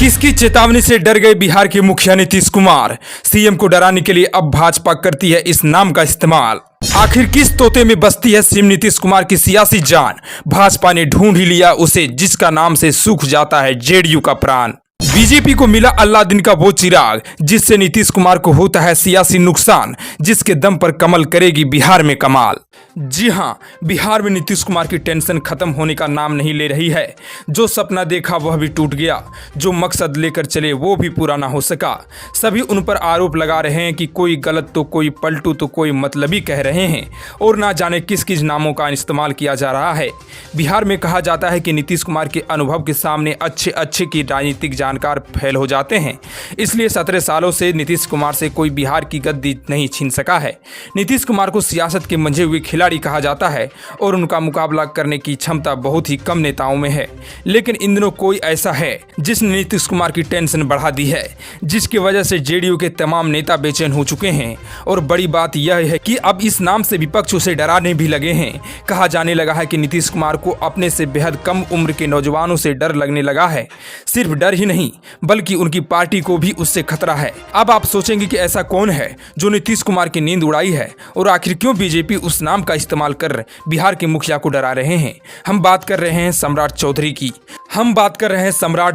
किसकी चेतावनी से डर गए बिहार के मुखिया नीतीश कुमार। सीएम को डराने के लिए अब भाजपा करती है इस नाम का इस्तेमाल। आखिर किस तोते में बसती है सीएम नीतीश कुमार की सियासी जान। भाजपा ने ढूंढ ही लिया उसे जिसका नाम से सूख जाता है जेडीयू का प्राण। बीजेपी को मिला अल्लादीन का वो चिराग जिससे नीतीश कुमार को होता है सियासी नुकसान, जिसके दम पर कमल करेगी बिहार में कमाल। जी हां, बिहार में नीतीश कुमार की टेंशन खत्म होने का नाम नहीं ले रही है। जो सपना देखा वह भी टूट गया, जो मकसद लेकर चले वो भी पूरा ना हो सका। सभी उन पर आरोप लगा रहे हैं कि कोई गलत तो कोई पलटू तो कोई मतलबी कह रहे हैं और ना जाने किस किस नामों का इस्तेमाल किया जा रहा है। बिहार में कहा जाता है कि नीतीश कुमार के अनुभव के सामने अच्छे की राजनीतिक जानकार फेल हो जाते हैं। इसलिए 17 सालों से नीतीश कुमार से कोई बिहार की गद्दी नहीं छीन सका है। नीतीश कुमार को सियासत के मंझे हुए खिलाड़ी कहा जाता है और उनका मुकाबला करने की क्षमता बहुत ही कम नेताओं में है। लेकिन इन दिनों कोई ऐसा है जिसने नीतीश कुमार की टेंशन बढ़ा दी है, जिसकी वजह से जेडीयू के तमाम नेता बेचैन हो चुके हैं। और बड़ी बात यह है कि अब इस नाम से विपक्ष उसे डराने भी लगे हैं। कहा जाने लगा है कि नीतीश कुमार को अपने से बेहद कम उम्र के नौजवानों से डर लगने लगा है। सिर्फ डर ही नहीं बल्कि उनकी पार्टी को भी उससे खतरा है। अब आप सोचेंगे कि ऐसा कौन है जो नीतीश कुमार की नींद उड़ाई है और आखिर क्यों बीजेपी उस नाम का इस्तेमाल कर बिहार के मुखिया को डरा रहे हैं। हम बात कर रहे हैं सम्राट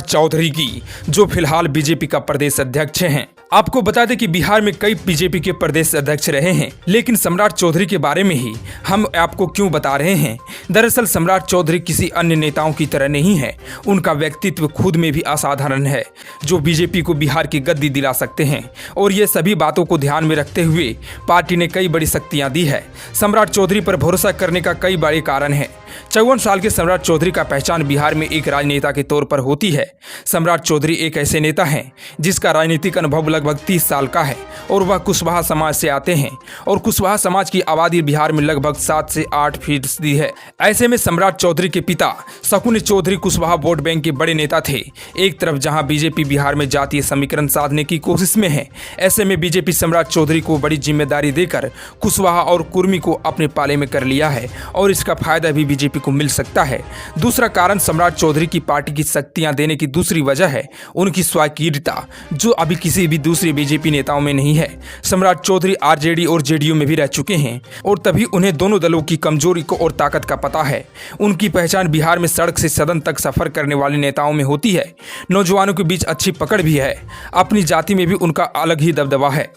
चौधरी की, जो फिलहाल बीजेपी का प्रदेश अध्यक्ष हैं। आपको बता दें कि बिहार में कई बीजेपी के प्रदेश अध्यक्ष रहे हैं, लेकिन सम्राट चौधरी के बारे में ही हम आपको क्यों बता रहे हैं। दरअसल सम्राट चौधरी किसी अन्य नेताओं की तरह नहीं है। उनका व्यक्तित्व खुद में भी असाधारण है, जो बीजेपी को बिहार की गद्दी दिला सकते हैं। और ये सभी बातों को ध्यान में रखते हुए पार्टी ने कई बड़ी शक्तियां दी है। सम्राट चौधरी पर भरोसा करने का कई बड़े कारण है। 54 साल के सम्राट चौधरी का पहचान बिहार में एक राजनेता के तौर पर होती है। सम्राट चौधरी एक ऐसे नेता हैं जिसका राजनीतिक अनुभव लगभग 30 साल का है और वह कुशवाहा समाज से आते हैं और कुशवाहा समाज की आबादी बिहार में लगभग 7 से 8% है। ऐसे में सम्राट चौधरी के पिता शकुनी चौधरी कुशवाहा वोट बैंक के बड़े नेता थे। एक तरफ जहां बीजेपी बिहार में जातीय समीकरण साधने की कोशिश में है, ऐसे में बीजेपी सम्राट चौधरी को बड़ी जिम्मेदारी देकर कुशवाहा और कुर्मी को अपने पाले में कर लिया है और इसका फायदा भी बीजेपी को मिल सकता है। दूसरा कारण सम्राट चौधरी की पार्टी की शक्तियां देने की दूसरी वजह है उनकी स्वायत्तता, जो अभी किसी भी दूसरे बीजेपी नेताओं में नहीं है। सम्राट चौधरी आरजेडी और जेडीयू में भी रह चुके हैं और तभी उन्हें दोनों दलों की कमजोरी को और ताकत का पता है। उनकी पहचान बिहार में सड़क से सदन तक सफर करने वाले नेताओं में होती है। नौजवानों के बीच अच्छी पकड़ भी है। अपनी जाति में भी उनका अलग ही दबदबा है।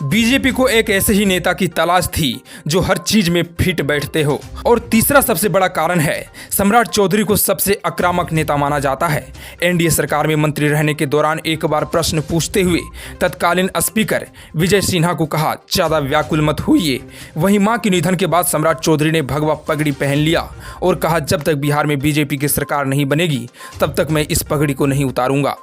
बीजेपी को एक ऐसे ही नेता की तलाश थी जो हर चीज में फिट बैठते हो। और तीसरा सबसे बड़ा कारण है सम्राट चौधरी को सबसे आक्रामक नेता माना जाता है। एनडीए सरकार में मंत्री रहने के दौरान एक बार प्रश्न पूछते हुए तत्कालीन स्पीकर विजय सिन्हा को कहा, ज्यादा व्याकुल मत होइए। वहीं मां के निधन के बाद सम्राट चौधरी ने भगवा पगड़ी पहन लिया और कहा, जब तक बिहार में बीजेपी की सरकार नहीं बनेगी तब तक मैं इस पगड़ी को नहीं उतारूंगा।